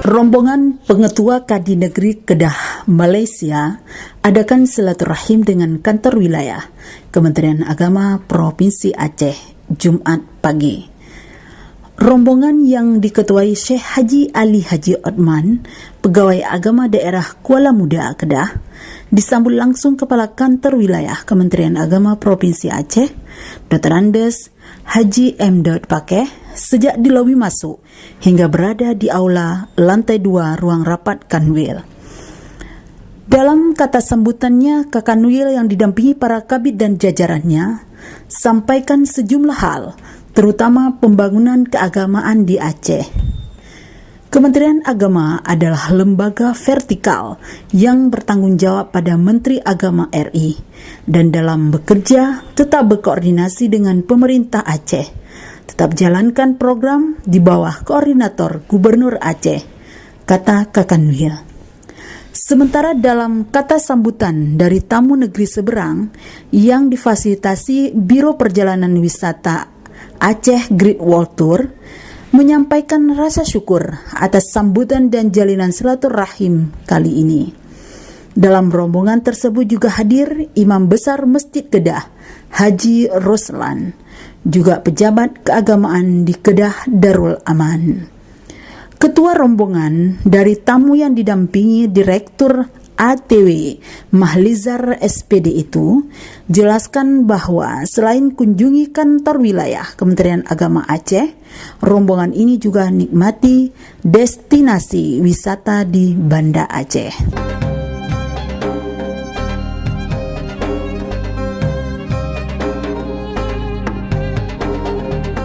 Rombongan Pengetua Kadi Negeri Kedah, Malaysia adakan silaturahim dengan kantor wilayah Kementerian Agama Provinsi Aceh Jumat pagi. Rombongan yang diketuai Syekh Haji Ali Haji Othman, Pegawai Agama Daerah Kuala Muda, Kedah, disambut langsung Kepala Kantor Wilayah Kementerian Agama Provinsi Aceh, Dr. Andes Haji M. Pakeh, sejak di lobi masuk hingga berada di aula lantai 2 ruang rapat Kanwil. Dalam kata sambutannya ke Kanwil yang didampingi para kabid dan jajarannya, sampaikan sejumlah hal, terutama pembangunan keagamaan di Aceh. Kementerian Agama adalah lembaga vertikal yang bertanggung jawab pada Menteri Agama RI dan dalam bekerja tetap berkoordinasi dengan pemerintah Aceh, tetap jalankan program di bawah koordinator Gubernur Aceh, kata Kakanwil. Sementara dalam kata sambutan dari tamu negeri seberang yang difasilitasi Biro Perjalanan Wisata Aceh Great World Tour, menyampaikan rasa syukur atas sambutan dan jalinan silaturahim kali ini. Dalam rombongan tersebut juga hadir Imam Besar Masjid Kedah, Haji Roslan, juga pejabat keagamaan di Kedah Darul Aman. Ketua rombongan dari tamu yang didampingi Direktur ATW Mahlizar SPD itu jelaskan bahwa selain kunjungi kantor wilayah Kementerian Agama Aceh, rombongan ini juga nikmati destinasi wisata di Banda Aceh.